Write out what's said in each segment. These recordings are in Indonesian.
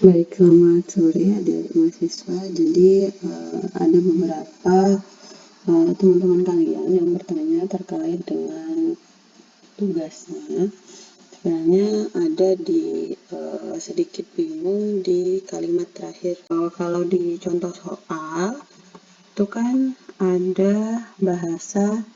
Baik, selamat sore adik mahasiswa. Jadi ada beberapa teman-teman kalian yang bertanya terkait dengan tugasnya. Sebenarnya ada di sedikit bingung di kalimat terakhir. Kalau di contoh soal itu kan ada bahasa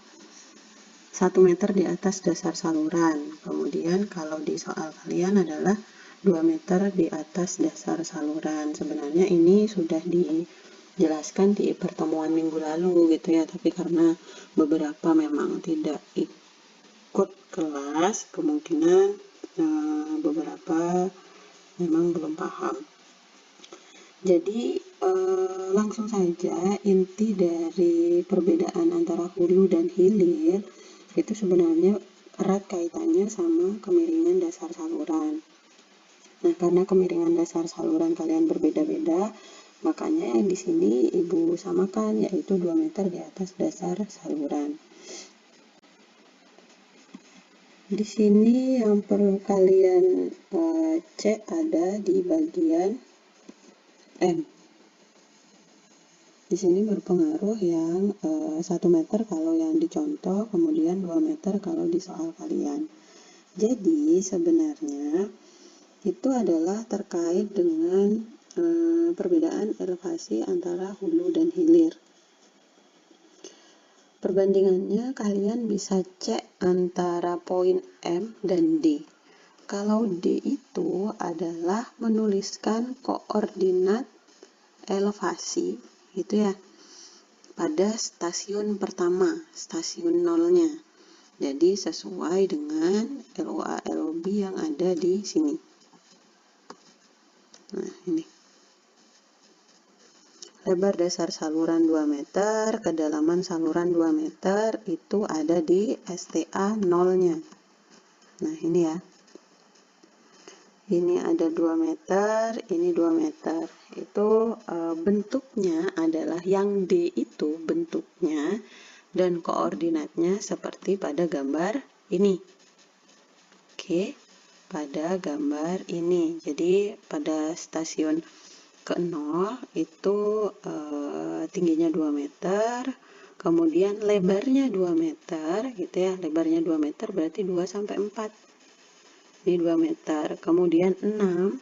1 meter di atas dasar saluran. Kemudian kalau di soal kalian adalah 2 meter di atas dasar saluran. Sebenarnya ini sudah dijelaskan di pertemuan minggu lalu gitu ya, tapi karena beberapa memang tidak ikut kelas, kemungkinan beberapa memang belum paham. Jadi langsung saja, inti dari perbedaan antara hulu dan hilir itu sebenarnya erat kaitannya sama kemiringan dasar saluran. Nah, karena kemiringan dasar saluran kalian berbeda-beda, makanya di sini Ibu samakan, yaitu 2 meter di atas dasar saluran. Di sini yang perlu kalian cek ada di bagian M. Di sini berpengaruh yang 1 meter kalau yang dicontoh, kemudian 2 meter kalau di soal kalian. Jadi sebenarnya itu adalah terkait dengan perbedaan elevasi antara hulu dan hilir. Perbandingannya kalian bisa cek antara poin M dan D. Kalau D itu adalah menuliskan koordinat elevasi gitu ya, pada stasiun pertama, stasiun nolnya. Jadi sesuai dengan LOA LOB yang ada di sini. Nah, ini. Lebar dasar saluran 2 meter, kedalaman saluran 2 meter, itu ada di STA nolnya. Nah, ini ya. Ini ada 2 meter, ini 2 meter. Itu bentuknya adalah yang D itu bentuknya dan koordinatnya seperti pada gambar ini. Oke, pada gambar ini. Jadi pada stasiun ke-0 itu tingginya 2 meter, kemudian lebarnya 2 meter gitu ya. Lebarnya 2 meter berarti 2 sampai 4. Ini 2 meter. Kemudian 6.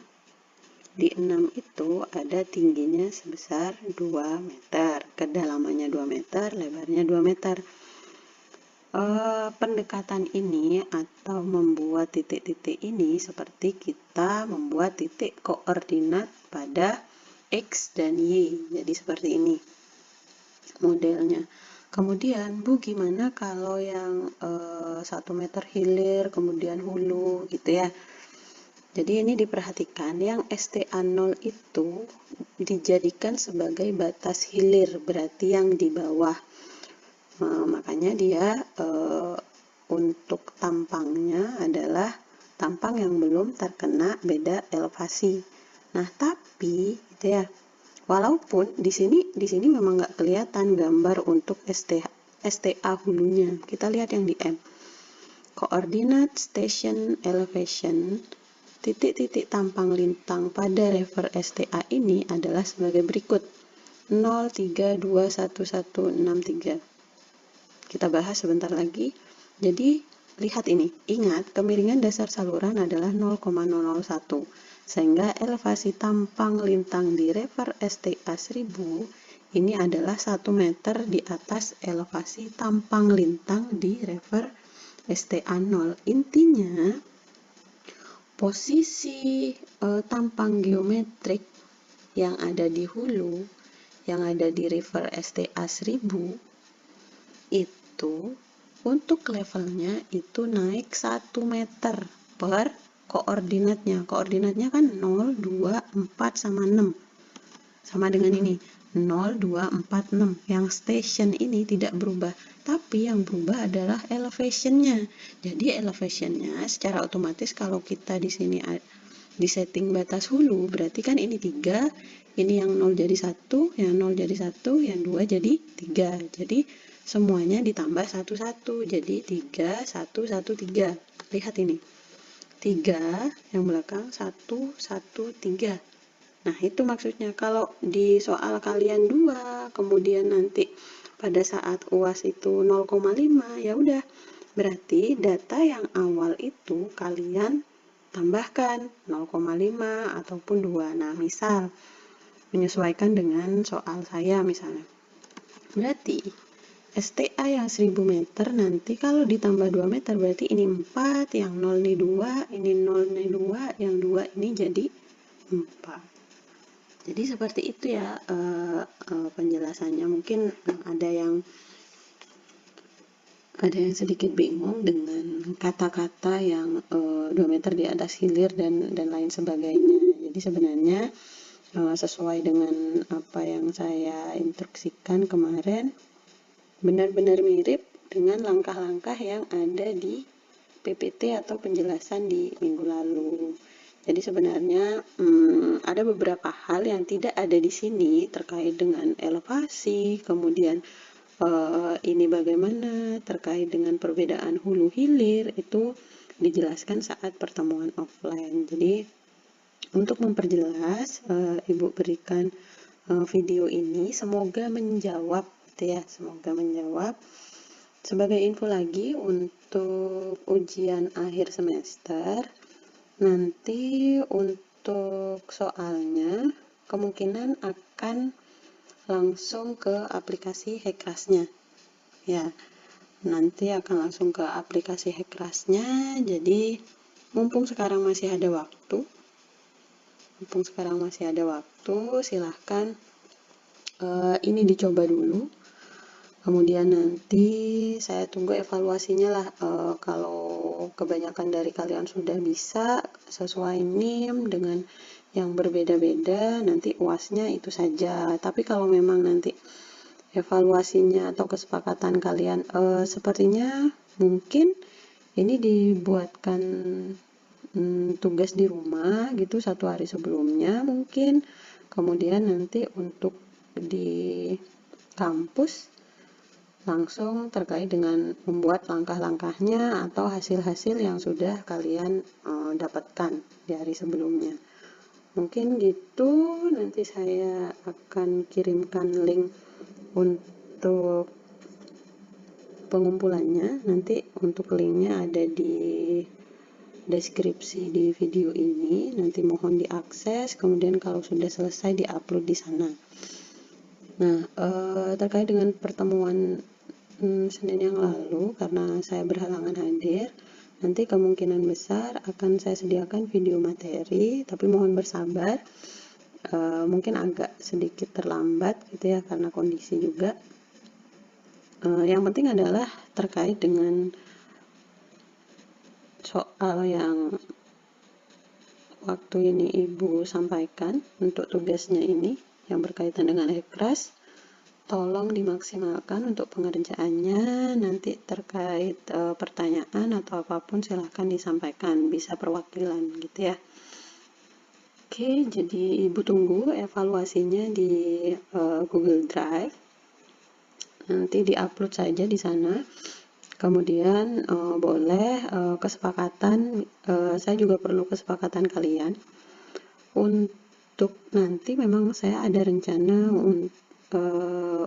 Di 6 itu ada tingginya sebesar 2 meter. Kedalamannya 2 meter, lebarnya 2 meter. Pendekatan ini atau membuat titik-titik ini seperti kita membuat titik koordinat pada X dan Y. Jadi seperti ini modelnya. Kemudian Bu, gimana kalau yang 1 meter hilir kemudian hulu gitu ya. Jadi ini diperhatikan, yang STA 0 itu dijadikan sebagai batas hilir, berarti yang di bawah. Makanya dia untuk tampangnya adalah tampang yang belum terkena beda elevasi. Nah, tapi gitu ya, walaupun di sini memang nggak kelihatan gambar untuk STA hulunya. Kita lihat yang di M. Koordinat station elevation titik-titik tampang lintang pada refer STA ini adalah sebagai berikut. 0321163. Kita bahas sebentar lagi. Jadi lihat ini, ingat kemiringan dasar saluran adalah 0,001, sehingga elevasi tampang lintang di refer STA 1000 ini adalah 1 meter di atas elevasi tampang lintang di refer STA 0. Intinya posisi tampang geometrik yang ada di hulu, yang ada di refer STA 1000 itu untuk levelnya itu naik 1 meter per koordinatnya. Koordinatnya kan 0, 2, 4, sama 6. Sama dengan ini, 0, 2, 4, 6. Yang station ini tidak berubah, tapi yang berubah adalah elevationnya. Jadi elevationnya secara otomatis kalau kita di sini di setting batas hulu, berarti kan ini 3, ini yang 0 jadi 1, yang 0 jadi 1, yang 2 jadi 3. Jadi semuanya ditambah 1-1, jadi 3, 1, 1, 3. Lihat ini, 3 yang belakang, 1, 1, 3. Nah, itu maksudnya kalau di soal kalian 2, kemudian nanti pada saat UAS itu 0,5, ya udah. Berarti data yang awal itu kalian tambahkan 0,5 ataupun 2. Nah, misal menyesuaikan dengan soal saya misalnya. Berarti STA yang 1000 meter nanti kalau ditambah 2 meter berarti ini 4, yang 0 ini 2, ini 0 ini 2, yang 2 ini jadi 4. Jadi seperti itu ya penjelasannya. Mungkin ada yang sedikit bingung dengan kata-kata yang 2 meter di atas hilir dan lain sebagainya. Jadi sebenarnya sesuai dengan apa yang saya instruksikan kemarin, benar-benar mirip dengan langkah-langkah yang ada di PPT atau penjelasan di minggu lalu. Jadi sebenarnya ada beberapa hal yang tidak ada di sini terkait dengan elevasi, kemudian ini bagaimana terkait dengan perbedaan hulu hilir, itu dijelaskan saat pertemuan offline. Jadi untuk memperjelas, Ibu berikan video ini, semoga menjawab, gitu ya, semoga menjawab. Sebagai info lagi untuk ujian akhir semester, nanti untuk soalnya kemungkinan akan langsung ke aplikasi Hekras-nya. Ya, nanti akan langsung ke aplikasi Hekras-nya. Jadi mumpung sekarang masih ada waktu, silahkan ini dicoba dulu. Kemudian nanti saya tunggu evaluasinya lah. Kalau kebanyakan dari kalian sudah bisa sesuai NIM dengan yang berbeda-beda, nanti UAS-nya itu saja. Tapi kalau memang nanti evaluasinya atau kesepakatan kalian sepertinya mungkin ini dibuatkan tugas di rumah gitu 1 hari sebelumnya mungkin. Kemudian nanti untuk di kampus langsung terkait dengan membuat langkah-langkahnya atau hasil-hasil yang sudah kalian dapatkan di hari sebelumnya. Mungkin gitu, nanti saya akan kirimkan link untuk pengumpulannya. Nanti untuk linknya ada di deskripsi di video ini. Nanti mohon diakses, kemudian kalau sudah selesai diupload di sana. Nah, terkait dengan pertemuan Senin yang lalu, karena saya berhalangan hadir, nanti kemungkinan besar akan saya sediakan video materi, tapi mohon bersabar, mungkin agak sedikit terlambat gitu ya, karena kondisi juga. Yang penting adalah terkait dengan soal yang waktu ini Ibu sampaikan untuk tugasnya ini, yang berkaitan dengan Hekras. Tolong dimaksimalkan untuk pengerjaannya. Nanti terkait pertanyaan atau apapun silahkan disampaikan, bisa perwakilan gitu ya. Oke, jadi Ibu tunggu evaluasinya di Google Drive. Nanti diupload saja di sana. Kemudian boleh kesepakatan, saya juga perlu kesepakatan kalian. Untuk nanti memang saya ada rencana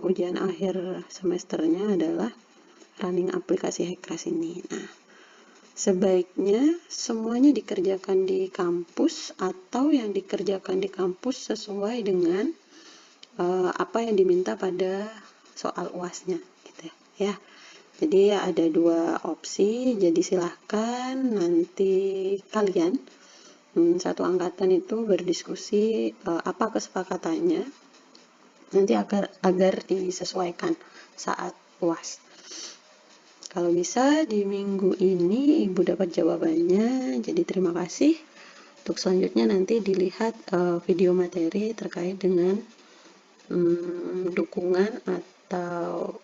ujian akhir semesternya adalah running aplikasi Hekras ini. Nah, sebaiknya semuanya dikerjakan di kampus atau yang dikerjakan di kampus sesuai dengan apa yang diminta pada soal UAS-nya gitu ya. Jadi ada 2 opsi, jadi silahkan nanti kalian satu angkatan itu berdiskusi apa kesepakatannya nanti agar disesuaikan saat UAS. Kalau bisa di minggu ini Ibu dapat jawabannya, jadi terima kasih. Untuk selanjutnya nanti dilihat video materi terkait dengan dukungan atau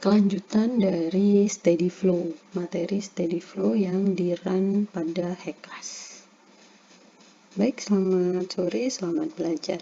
kelanjutan dari steady flow, materi steady flow yang di-run pada Hekras. Baik, selamat sore, selamat belajar.